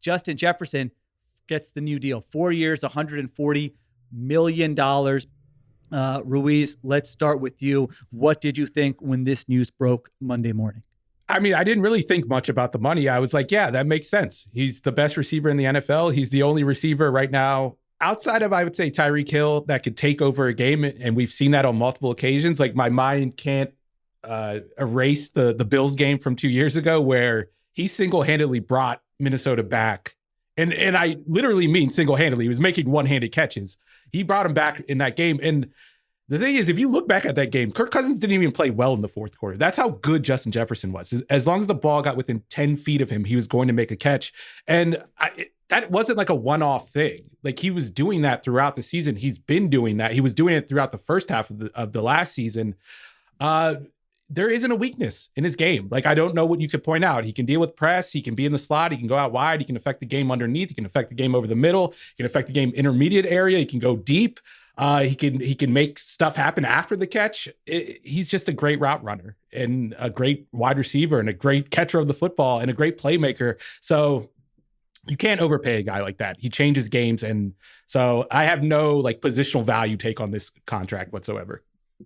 Justin Jefferson gets the new deal. 4 years, $140 million. Ruiz, let's start with you. What did you think when this news broke Monday morning? I mean, I didn't really think much about the money. I was like, yeah, that makes sense. He's the best receiver in the NFL. He's the only receiver right now outside of, I would say, Tyreek Hill that could take over a game. And we've seen that on multiple occasions. Like, my mind can't erase the Bills game from 2 years ago where he single-handedly brought Minnesota back. And I literally mean single-handedly. He was making one-handed catches. He brought him back in that game. And the thing is, if you look back at that game, Kirk Cousins didn't even play well in the fourth quarter. That's how good Justin Jefferson was. As long as the ball got within 10 feet of him, he was going to make a catch. And that wasn't like a one-off thing. Like, he was doing that throughout the season. He's been doing that. He was doing it throughout the first half of the last season. There isn't a weakness in his game. Like, I don't know what you could point out. He can deal with press. He can be in the slot. He can go out wide. He can affect the game underneath. He can affect the game over the middle. He can affect the game intermediate area. He can go deep. He can make stuff happen after the catch. He's just a great route runner and a great wide receiver and a great catcher of the football and a great playmaker. So you can't overpay a guy like that. He changes games. And so I have no like positional value take on this contract whatsoever.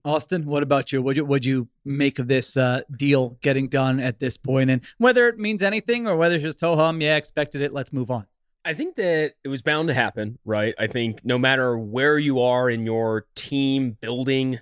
Austin, what about you? What'd you make of this deal getting done at this point, and whether it means anything or whether it's just ho-hum, yeah, expected it, let's move on? I think that it was bound to happen, right? I think no matter where you are in your team building,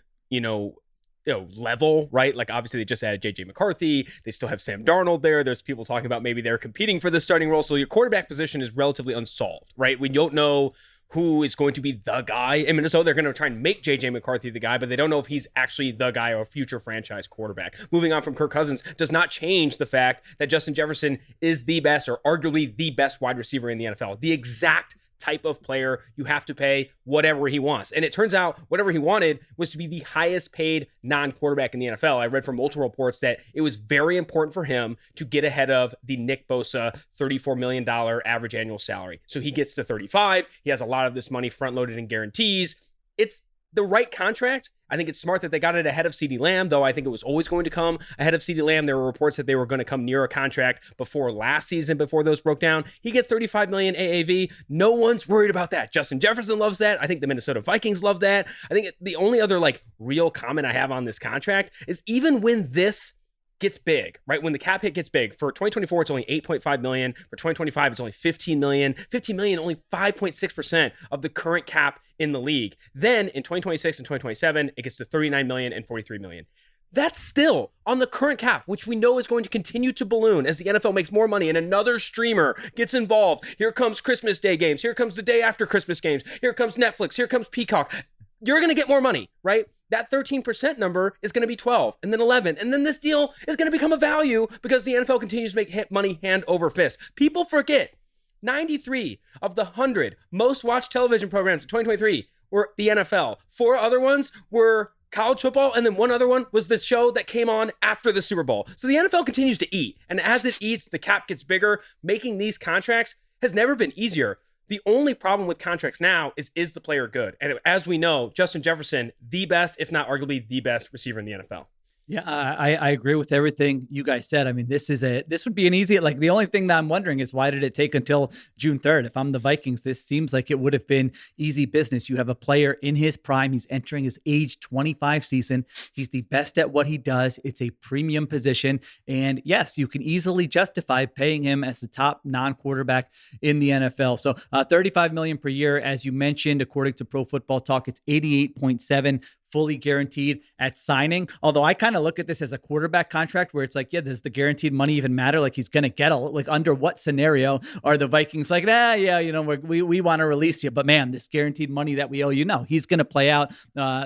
level, right? Like, obviously they just added JJ McCarthy. They still have Sam Darnold there. There's people talking about maybe they're competing for the starting role. So your quarterback position is relatively unsolved, right? We don't know who is going to be the guy in Minnesota. They're going to try and make JJ McCarthy the guy, but they don't know if he's actually the guy or a future franchise quarterback. Moving on from Kirk Cousins does not change the fact that Justin Jefferson is the best or arguably the best wide receiver in the NFL. The exact type of player you have to pay whatever he wants. And it turns out whatever he wanted was to be the highest paid non-quarterback in the NFL. I read from multiple reports that it was very important for him to get ahead of the Nick Bosa $34 million average annual salary. So he gets to 35. He has a lot of this money front-loaded in guarantees. It's the right contract. I think it's smart that they got it ahead of CeeDee Lamb, though I think it was always going to come ahead of CeeDee Lamb. There were reports that they were going to come near a contract before last season, before those broke down. He gets $35 million AAV. No one's worried about that. Justin Jefferson loves that. I think the Minnesota Vikings love that. I think the only other real comment I have on this contract is even when this gets big, right? When the cap hit gets big, for 2024, it's only $8.5 million. For 2025, it's only $15 million. $15 million, only 5.6% of the current cap in the league. Then in 2026 and 2027, it gets to $39 million and $43 million. That's still on the current cap, which we know is going to continue to balloon as the NFL makes more money and another streamer gets involved. Here comes Christmas Day games. Here comes the day after Christmas games. Here comes Netflix. Here comes Peacock. You're going to get more money, right? That 13% number is going to be 12 and then 11. And then this deal is going to become a value because the NFL continues to make money hand over fist. People forget 93 of the 100 most watched television programs in 2023 were the NFL. 4 other ones were college football, and then one other one was the show that came on after the Super Bowl. So the NFL continues to eat. And as it eats, the cap gets bigger. Making these contracts has never been easier. The only problem with contracts now is the player good? And as we know, Justin Jefferson, the best, if not arguably the best receiver in the NFL. Yeah, I agree with everything you guys said. I mean, this would be an easy, the only thing that I'm wondering is why did it take until June 3rd? If I'm the Vikings, this seems like it would have been easy business. You have a player in his prime. He's entering his age 25 season. He's the best at what he does. It's a premium position. And yes, you can easily justify paying him as the top non-quarterback in the NFL. So $35 million per year, as you mentioned, according to Pro Football Talk, it's 88.7 fully guaranteed at signing. Although I kind of look at this as a quarterback contract where it's does the guaranteed money even matter? He's going to get under what scenario are the Vikings we want to release you, but man, this guaranteed money that we owe you, no, he's going to play out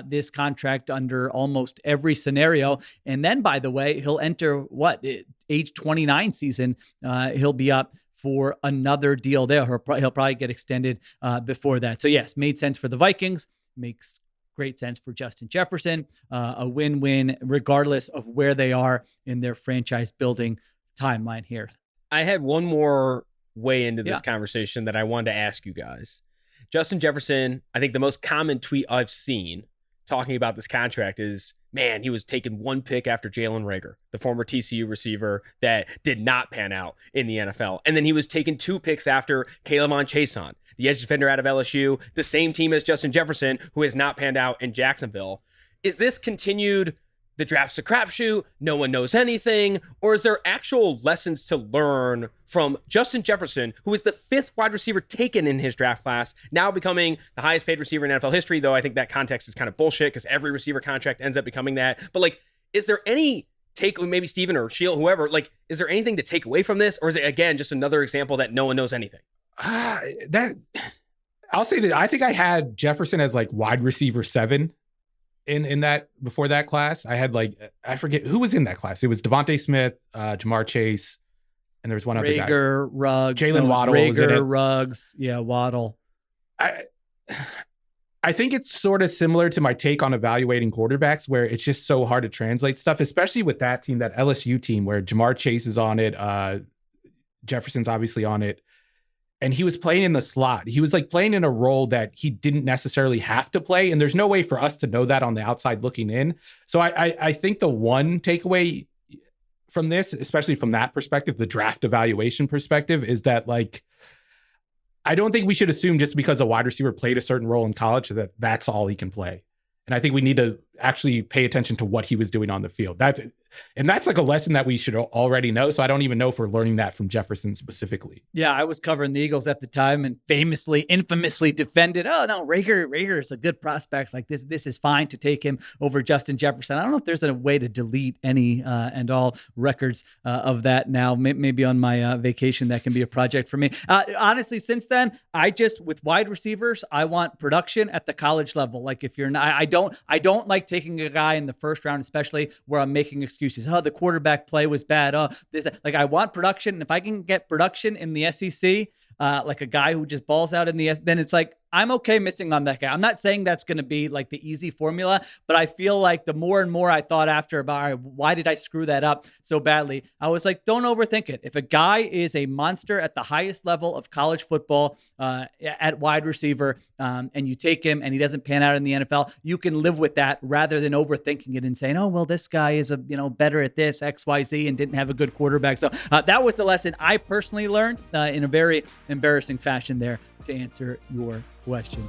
this contract under almost every scenario. And then, by the way, he'll enter age 29 season. He'll be up for another deal there. He'll probably get extended before that. So yes, made sense for the Vikings. Makes great sense for Justin Jefferson. A win-win regardless of where they are in their franchise building timeline here. I had one more way into this conversation that I wanted to ask you guys. Justin Jefferson, I think the most common tweet I've seen talking about this contract is, man, he was taking one pick after Jalen Reagor, the former TCU receiver that did not pan out in the NFL. And then he was taking 2 picks after K'Lavon Chaisson, the edge defender out of LSU, the same team as Justin Jefferson, who has not panned out in Jacksonville. Is this continued, the draft's a crapshoot, no one knows anything, or is there actual lessons to learn from Justin Jefferson, who is the 5th wide receiver taken in his draft class, now becoming the highest paid receiver in NFL history, though I think that context is kind of bullshit because every receiver contract ends up becoming that. But like, is there any take, maybe Steven or Sheil, whoever, like, is there anything to take away from this? Or is it, again, just another example that no one knows anything? I'll say that I think I had Jefferson as like wide receiver 7 in that, before that class. I had like, I forget who was in that class. It was Devontae Smith, Jamar Chase, and there was one other guy. Reagor, Ruggs. Jalen Waddle was in it. Ruggs. Yeah, Waddle. I think it's sort of similar to my take on evaluating quarterbacks, where it's just so hard to translate stuff, especially with that team, that LSU team, where Jamar Chase is on it. Jefferson's obviously on it. And he was playing in the slot. He was like playing in a role that he didn't necessarily have to play. And there's no way for us to know that on the outside looking in. So I think the one takeaway from this, especially from that perspective, the draft evaluation perspective, is that like, I don't think we should assume just because a wide receiver played a certain role in college that that's all he can play. And I think we need to actually pay attention to what he was doing on the field. That's like a lesson that we should already know. So I don't even know if we're learning that from Jefferson specifically. Yeah, I was covering the Eagles at the time and infamously defended, oh no, Reagor is a good prospect. Like this is fine to take him over Justin Jefferson. I don't know if there's a way to delete any and all records of that now. Maybe on my vacation, that can be a project for me. Honestly, since then, with wide receivers, I want production at the college level. Like if you're not, I don't like taking a guy in the first round, especially where I'm making excuses. Oh, the quarterback play was bad. Oh, I want production. And if I can get production in the SEC, like a guy who just balls out in then it's like, I'm okay missing on that guy. I'm not saying that's going to be like the easy formula, but I feel like the more and more I thought after about, all right, why did I screw that up so badly? I was like, don't overthink it. If a guy is a monster at the highest level of college football at wide receiver, and you take him and he doesn't pan out in the NFL, you can live with that rather than overthinking it and saying, oh, well, this guy is better at this X, Y, Z and didn't have a good quarterback. So that was the lesson I personally learned in a very embarrassing fashion there, to answer your question.